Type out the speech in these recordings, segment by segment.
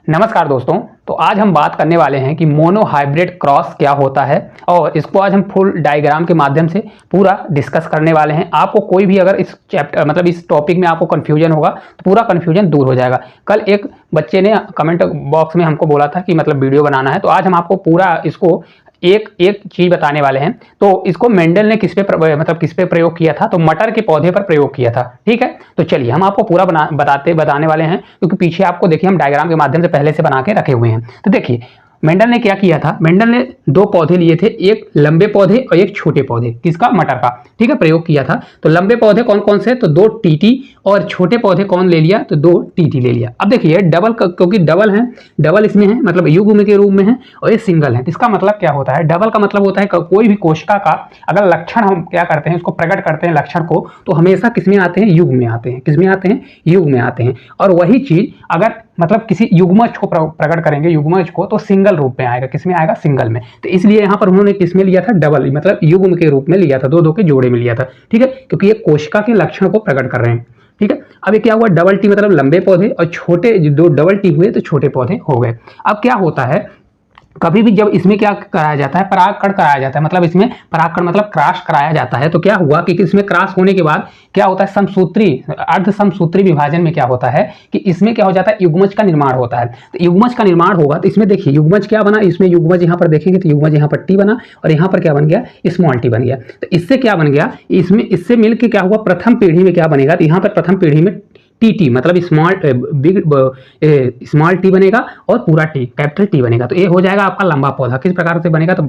नमस्कार दोस्तों। तो आज हम बात करने वाले हैं कि मोनो हाइब्रिड क्रॉस क्या होता है और इसको आज हम फुल डायग्राम के माध्यम से पूरा डिस्कस करने वाले हैं। आपको कोई भी अगर इस चैप्टर मतलब इस टॉपिक में आपको कन्फ्यूजन होगा तो पूरा कन्फ्यूजन दूर हो जाएगा। कल एक बच्चे ने कमेंट बॉक्स में हमको बोला था कि मतलब वीडियो बनाना है, तो आज हम आपको पूरा इसको एक एक चीज बताने वाले हैं। तो इसको मेंडल ने किस पे प्रयोग किया था, तो मटर के पौधे पर प्रयोग किया था। ठीक है, तो चलिए हम आपको पूरा बताने वाले हैं, क्योंकि पीछे आपको देखिए हम डायग्राम के माध्यम से पहले से बना के रखे हुए हैं। तो देखिए मेंडल ने क्या किया था, मेंडल ने दो पौधे लिए थे, एक लंबे पौधे और एक छोटे पौधे। किसका? मटर का। ठीक है, प्रयोग किया था। तो लंबे पौधे कौन कौन से? तो दो टीटी, और छोटे पौधे कौन ले लिया? तो दो टीटी ले लिया। अब देखिए डबल, क्योंकि डबल है, डबल इसमें है मतलब युग्म के रूप में है, और ये सिंगल है। इसका मतलब क्या होता है? डबल का मतलब होता है कोई भी कोशिका का अगर लक्षण हम क्या करते हैं, उसको प्रकट करते हैं लक्षण को, तो हमेशा किसमें आते हैं? युग्म में आते हैं। किसमें आते हैं? युग्म में आते हैं। और वही चीज अगर मतलब किसी युग्मज को प्रकट करेंगे, युग्मज को, तो सिंगल रूप में आएगा। किसमें आएगा? सिंगल में। तो इसलिए यहाँ पर उन्होंने किसमें लिया था? डबल, मतलब युग्म के रूप में लिया था, दो दो के जोड़े में लिया था। ठीक है, क्योंकि ये कोशिका के लक्षण को प्रकट कर रहे हैं। ठीक है, अब ये क्या हुआ? डबल टी मतलब लंबे पौधे, और छोटे दो डबल टी हुए तो छोटे पौधे हो गए। अब क्या होता है, कभी भी जब इसमें क्या कराया जाता है? परागकण कराया जाता है, मतलब इसमें परागकण मतलब क्रॉस कराया जाता है। तो क्या हुआ कि इसमें क्रॉस होने के बाद क्या होता है? समसूत्री, अर्ध समसूत्री विभाजन में क्या होता है कि इसमें क्या हो जाता है? युग्मज का निर्माण होता है। तो युग्मज का निर्माण होगा तो इसमें देखिए युग्मज क्या बना, इसमें युग्मज यहाँ पर देखेंगे तो युग्मज यहाँ पर टी बना, और यहाँ पर क्या बन गया? स्मॉल टी बन गया। तो इससे क्या बन गया? इसमें इससे मिलकर क्या हुआ? प्रथम पीढ़ी में क्या बनेगा? तो यहाँ पर प्रथम पीढ़ी में टी मतलब स्मॉल टी बनेगा, और पूरा टी कैपिटल टी बनेगा। तो ये हो जाएगा आपका लंबा पौधा। किस प्रकार से बनेगा? तो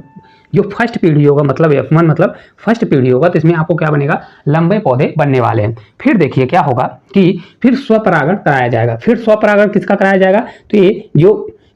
जो फर्स्ट पीढ़ी होगा मतलब F1 मतलब फर्स्ट पीढ़ी होगा, तो इसमें आपको क्या बनेगा? लंबे पौधे बनने वाले हैं। फिर देखिए क्या होगा कि फिर स्वपरागण कराया जाएगा। फिर स्वपरागण किसका कराया जाएगा? तो ये जो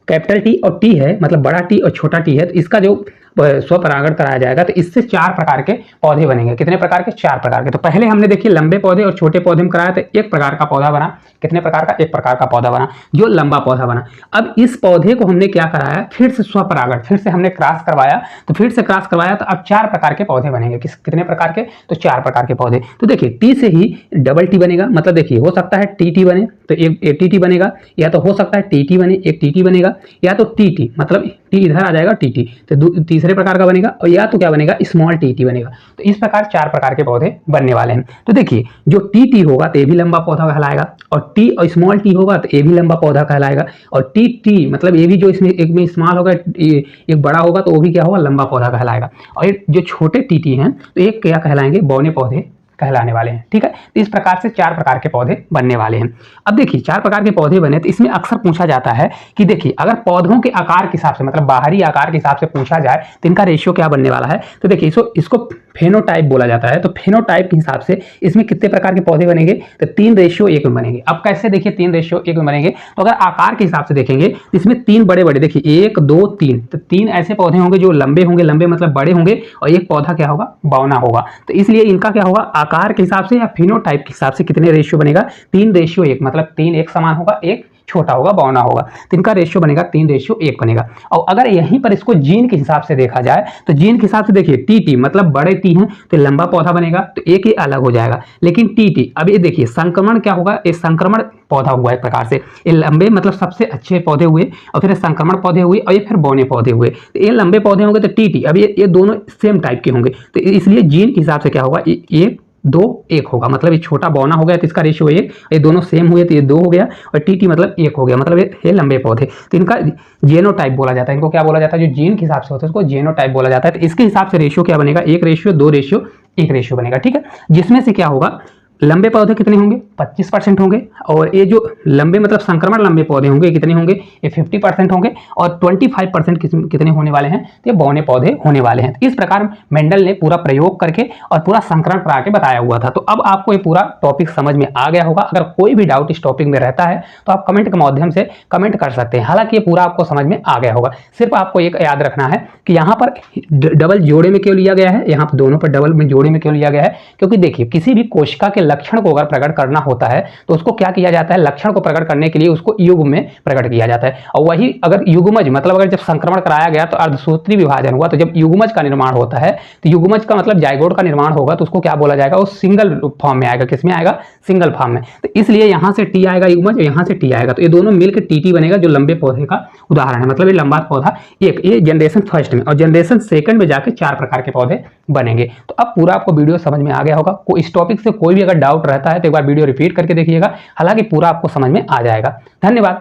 कैपिटल टी और टी है, मतलब बड़ा टी और छोटा टी है, तो इसका जो स्वपरागण कराया जाएगा, तो इससे 4 प्रकार के पौधे बनेंगे। कितने प्रकार के? 4 प्रकार के। तो पहले हमने देखिए लंबे पौधे और छोटे पौधे में कराया, तो एक प्रकार का पौधा बना। कितने प्रकार का? एक प्रकार का पौधा बना, जो लंबा पौधा बना। अब इस पौधे को हमने क्या कराया? फिर से स्वपरागण, फिर से हमने क्रॉस करवाया। तो फिर से क्रॉस करवाया तो अब 4 प्रकार के पौधे बनेंगे। कितने प्रकार के? तो 4 प्रकार के पौधे। तो देखिए टी से ही डबल टी बनेगा, मतलब देखिए हो सकता है टी बने तो एक टी बनेगा, या तो हो सकता है टी बने एक टी बनेगा, या तो टी मतलब टी इधर आ जाएगा टी तो तीसरे प्रकार का बनेगा, और या तो क्या बनेगा? स्मॉल टी बनेगा। तो इस प्रकार 4 प्रकार के पौधे बनने वाले हैं। तो देखिए जो टी होगा तो ये भी लंबा पौधा कहलाएगा, और टी और स्मॉल टी होगा तो ये भी लंबा पौधा कहलाएगा, और टी मतलब ये भी जो इसमें एक में स्मॉल होगा एक बड़ा होगा तो वो भी क्या होगा? लंबा पौधा कहलाएगा। और ये जो छोटे टी हैं तो एक क्या कहलाएंगे? बौने पौधे कहलाने वाले हैं। ठीक है, तो इस प्रकार से 4 प्रकार के पौधे बनने वाले हैं। अब देखिए 4 प्रकार के पौधे बने तो इसमें अक्सर पूछा जाता है कि देखिए अगर पौधों के आकार के हिसाब से मतलब बाहरी आकार के हिसाब से पूछा जाए तो इनका रेशियो क्या बनने वाला है? तो देखिए इसको फेनोटाइप बोला जाता है। तो फेनोटाइप के हिसाब से इसमें कितने प्रकार के पौधे बनेंगे? तो 3:1 में बनेंगे। अब कैसे? देखिए 3:1 में बनेंगे। तो अगर आकार के हिसाब से देखेंगे तो इसमें 3 बड़े बड़े, देखिए 1 2 3, तो 3 ऐसे पौधे होंगे जो लंबे होंगे, लंबे मतलब बड़े होंगे, और एक पौधा क्या होगा? बौना होगा। तो इसलिए इनका क्या होगा? आकार के हिसाब से या फिनोटाइप के हिसाब से कितने रेशियो बनेगा? 3:1, मतलब 3 एक समान होगा, एक छोटा होगा, बौना होगा। तो इनका रेशियो बनेगा 3:1 बनेगा। और अगर यहीं पर इसको जीन के हिसाब से देखा जाए तो जीन के हिसाब से देखिए टी मतलब बड़े टी हैं तो लंबा पौधा बनेगा, तो एक ही अलग हो जाएगा। लेकिन टी अब ये देखिए संक्रमण क्या होगा? ये संक्रमण पौधा हुआ एक प्रकार से। ये लंबे मतलब सबसे अच्छे पौधे हुए, और फिर संक्रमण पौधे हुए, और ये फिर बौने पौधे हुए। तो ये लंबे पौधे होंगे तो टी अब ये दोनों सेम टाइप के होंगे। तो इसलिए जीन के हिसाब से क्या होगा? 1 2 1 होगा, मतलब ये छोटा बौना हो गया तो इसका रेशियो 1, ये दोनों सेम हुए तो ये 2 हो गया, और टी मतलब 1 हो गया, मतलब ये लंबे पौधे। तो इनका जेनोटाइप बोला जाता है। इनको क्या बोला जाता है? जो जीन के हिसाब से होता है उसको जेनोटाइप बोला जाता है। तो इसके हिसाब से रेशियो क्या बनेगा? 1:2:1 बनेगा। ठीक है, जिसमें से क्या होगा? लंबे पौधे कितने होंगे? 25% होंगे, और ये जो लंबे मतलब संक्रमण लंबे पौधे होंगे कितने होंगे? ये 50% होंगे, और 25% कितने होने वाले हैं? तो ये बौने पौधे होने वाले हैं। इस प्रकार मेंडल ने पूरा प्रयोग करके और पूरा संकरण करा के बताया हुआ था। तो अब आपको ये पूरा टॉपिक समझ में आ गया होगा। अगर कोई भी डाउट इस टॉपिक में रहता है तो आप कमेंट के माध्यम से कमेंट कर सकते हैं। हालांकि ये पूरा आपको समझ में आ गया होगा। सिर्फ आपको एक याद रखना है कि यहाँ पर डबल जोड़े में क्यों लिया गया है, यहाँ पर दोनों पर डबल में जोड़े में क्यों लिया गया है? क्योंकि देखिए किसी भी कोशिका के लक्षण को अगर प्रकट करना होता है तो उसको क्या किया जाता है, लक्षण को प्रकट करने के लिए उसको युग्म में प्रकट किया जाता है। और वही अगर युग्मज मतलब अगर जब संक्रमण कराया गया तो अर्धसूत्री विभाजन हुआ, तो जब युग्मज का निर्माण होता है तो युग्मज का मतलब जाइगोट का निर्माण होगा तो उसको क्या बोला जाएगा, वो सिंगल फॉर्म में आएगा। किसमें आएगा, सिंगल फॉर्म में। तो इसलिए यहां से टी आएगा युग्मज, यहाँ से टी आएगा, तो ये दोनों मिलकर टीटी बनेगा जो लंबे पौधे का उदाहरण है। मतलब ये लंबा पौधा एक, ये जनरेशन फर्स्ट में, और जनरेशन सेकंड में जाके 4 प्रकार के पौधे बनेंगे। तो अब पूरा आपको वीडियो समझ में आ गया होगा। इस टॉपिक से कोई भी अगर डाउट रहता है तो एक बार वीडियो रिपीट करके देखिएगा, हालांकि पूरा आपको समझ में आ जाएगा। धन्यवाद।